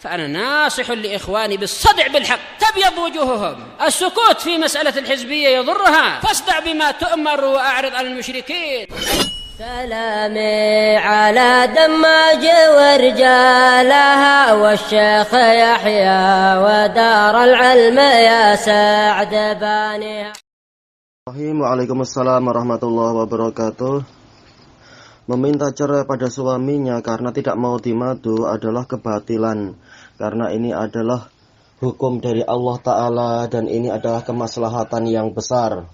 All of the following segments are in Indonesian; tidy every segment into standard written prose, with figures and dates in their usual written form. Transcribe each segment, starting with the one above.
فأنا ناصح لإخواني بالصدع بالحق تبيض وجوههم. السكوت في مسألة الحزبية يضرها، فاصدع بما تؤمر وأعرض عن المشركين. سلامي على دماج ورجالها والشيخ يحيى ودار العلم يا سعد بانيها. Waalaikumsalam warahmatullahi wabarakatuh. Meminta cerai pada suaminya karena tidak mau dimadu adalah kebatilan, karena ini adalah hukum dari Allah Ta'ala dan ini adalah kemaslahatan yang besar.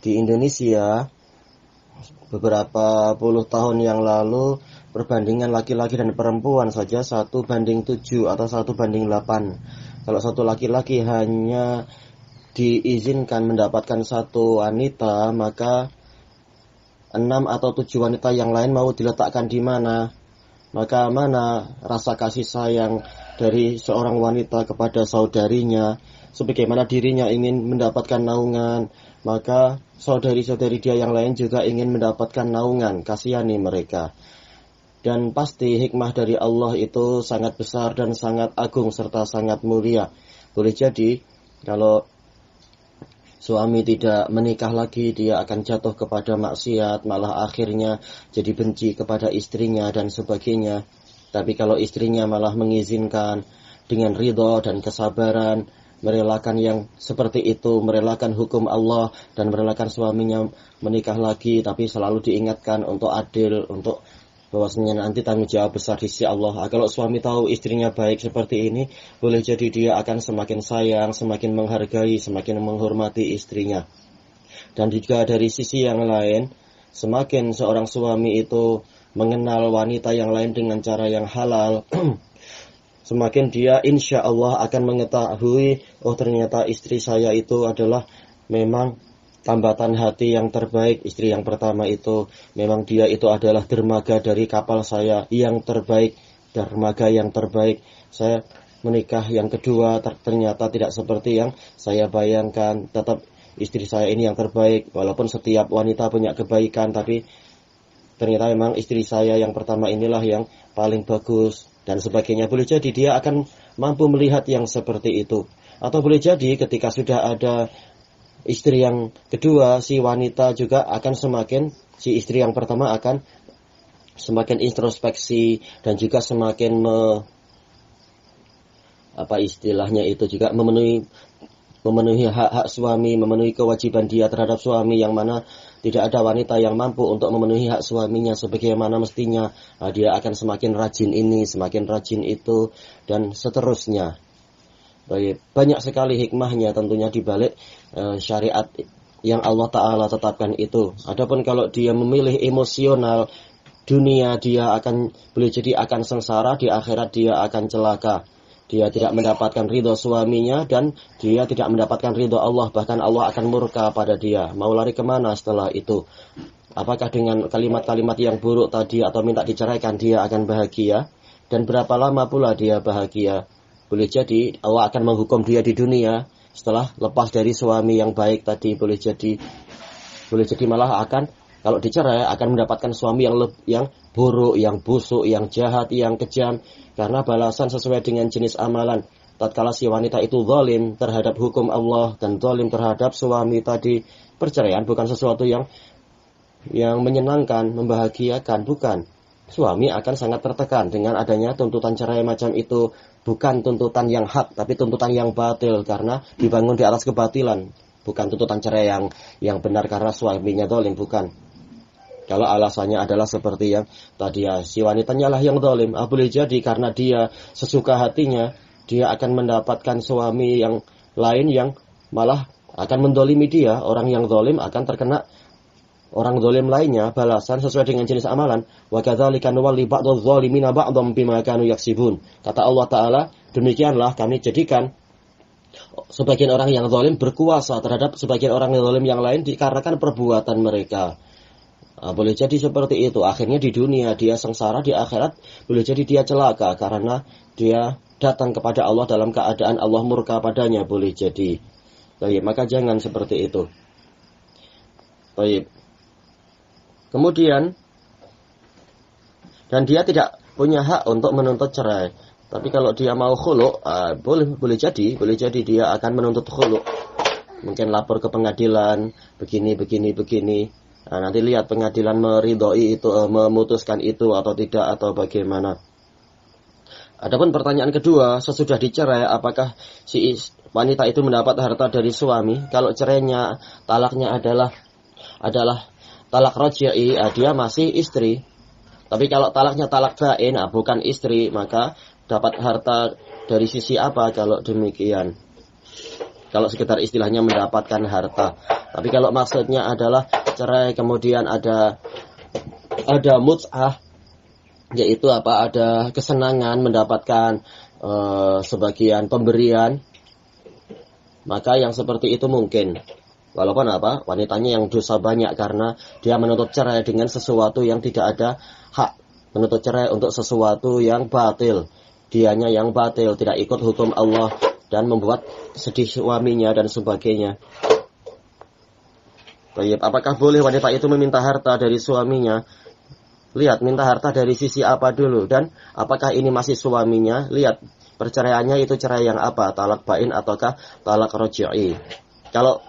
Di Indonesia beberapa puluh tahun yang lalu perbandingan laki-laki dan perempuan saja 1:7 atau 1:8. Kalau satu laki-laki hanya diizinkan mendapatkan satu wanita, maka 6 atau 7 wanita yang lain mau diletakkan di mana? Maka mana rasa kasih sayang dari seorang wanita kepada saudarinya, sebagaimana dirinya ingin mendapatkan naungan, maka saudari-saudari dia yang lain juga ingin mendapatkan naungan. Kasihani mereka. Dan pasti hikmah dari Allah itu sangat besar dan sangat agung serta sangat mulia. Boleh jadi kalau suami tidak menikah lagi, dia akan jatuh kepada maksiat, malah akhirnya jadi benci kepada istrinya dan sebagainya. Tapi kalau istrinya malah mengizinkan dengan ridho dan kesabaran, merelakan yang seperti itu, merelakan hukum Allah dan merelakan suaminya menikah lagi, tapi selalu diingatkan untuk adil, untuk bahwasanya nanti tanggung jawab besar di sisi Allah. Kalau suami tahu istrinya baik seperti ini, boleh jadi dia akan semakin sayang, semakin menghargai, semakin menghormati istrinya. Dan juga dari sisi yang lain, semakin seorang suami itu mengenal wanita yang lain dengan cara yang halal, semakin dia insya Allah akan mengetahui, oh ternyata istri saya itu adalah memang tambatan hati yang terbaik. Istri yang pertama itu memang dia itu adalah dermaga dari kapal saya yang terbaik, dermaga yang terbaik. Saya menikah yang kedua ternyata tidak seperti yang saya bayangkan. Tetap istri saya ini yang terbaik, walaupun setiap wanita punya kebaikan, tapi ternyata memang istri saya yang pertama inilah yang paling bagus dan sebagainya. Boleh jadi dia akan mampu melihat yang seperti itu. Atau boleh jadi ketika sudah ada istri yang kedua, si wanita juga akan semakin, si istri yang pertama akan semakin introspeksi dan juga semakin memenuhi hak-hak suami, memenuhi kewajiban dia terhadap suami, yang mana tidak ada wanita yang mampu untuk memenuhi hak suaminya sebagaimana mestinya. Dia akan semakin rajin ini, semakin rajin itu, dan seterusnya. Banyak sekali hikmahnya tentunya di balik syariat yang Allah Ta'ala tetapkan itu. Adapun kalau dia memilih emosional dunia, dia akan boleh jadi akan sengsara, di akhirat dia akan celaka. Dia tidak mendapatkan ridho suaminya dan dia tidak mendapatkan ridho Allah. Bahkan Allah akan murka pada dia. Mau lari kemana setelah itu? Apakah dengan kalimat-kalimat yang buruk tadi atau minta diceraikan dia akan bahagia? Dan berapa lama pula dia bahagia? Boleh jadi Allah akan menghukum dia di dunia setelah lepas dari suami yang baik tadi. Boleh jadi malah akan, kalau dicerai, akan mendapatkan suami yang buruk, yang busuk, yang jahat, yang kejam, karena balasan sesuai dengan jenis amalan. Tatkala si wanita itu zalim terhadap hukum Allah dan zalim terhadap suami tadi, perceraian bukan sesuatu yang menyenangkan, membahagiakan, bukan. Suami akan sangat tertekan dengan adanya tuntutan cerai macam itu. Bukan tuntutan yang hak, tapi tuntutan yang batil, karena dibangun di atas kebatilan. Bukan tuntutan cerai yang benar karena suaminya zalim, bukan. Kalau alasannya adalah seperti yang tadi, si wanitanya lah yang zalim, boleh jadi karena dia sesuka hatinya, dia akan mendapatkan suami yang lain yang malah akan mendolimi dia. Orang yang zalim akan terkena orang zalim lainnya balasan sesuai dengan jenis amalan. Wa kadzalika nuwalli ba'dadz zalimina ba'dhum bima kanu yaksibun. Kata Allah Ta'ala, demikianlah kami jadikan sebagian orang yang zalim berkuasa terhadap sebagian orang yang zalim yang lain dikarenakan perbuatan mereka. Boleh jadi seperti itu. Akhirnya di dunia dia sengsara, di akhirat boleh jadi dia celaka karena dia datang kepada Allah dalam keadaan Allah murka padanya. Boleh jadi. Baik, maka jangan seperti itu. Baik. Kemudian, dan dia tidak punya hak untuk menuntut cerai. Tapi kalau dia mau khulu, boleh jadi dia akan menuntut khulu. Mungkin lapor ke pengadilan, begini. Nah, nanti lihat pengadilan meridhoi itu, memutuskan itu atau tidak, atau bagaimana. Adapun pertanyaan kedua, sesudah dicerai, apakah si wanita itu mendapat harta dari suami? Kalau cerainya, talaknya adalah talak raj'i, dia masih istri. Tapi kalau talaknya talak bain, bukan istri, maka dapat harta dari sisi apa kalau demikian? Kalau sekedar istilahnya mendapatkan harta. Tapi kalau maksudnya adalah cerai, kemudian ada mut'ah, yaitu ada kesenangan mendapatkan sebagian pemberian, maka yang seperti itu mungkin. Walaupun wanitanya yang dosa banyak karena dia menuntut cerai dengan sesuatu yang tidak ada hak, menuntut cerai untuk sesuatu yang batil, dianya yang batil, tidak ikut hukum Allah dan membuat sedih suaminya dan sebagainya. Baik, apakah boleh wanita itu meminta harta dari suaminya? Lihat, minta harta dari sisi apa dulu, dan apakah ini masih suaminya? Lihat, perceraiannya itu cerai yang apa? Talak bain ataukah talak raj'i? Kalau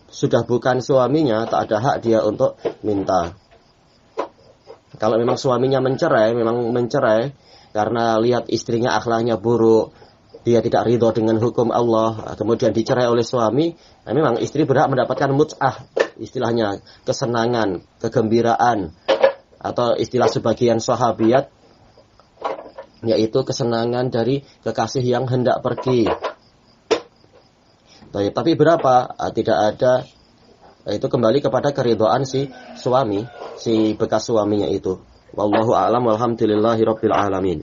sudah bukan suaminya, tak ada hak dia untuk minta. Kalau memang suaminya memang mencerai karena lihat istrinya akhlaknya buruk, dia tidak ridho dengan hukum Allah, kemudian dicerai oleh suami, memang istri berhak mendapatkan mut'ah, istilahnya kesenangan, kegembiraan, atau istilah sebagian sahabiat, yaitu kesenangan dari kekasih yang hendak pergi. Tapi berapa? Tidak ada. Itu kembali kepada keridhaan si suami, si bekas suaminya itu. Wallahu a'lam, walhamdulillahi rabbil alamin.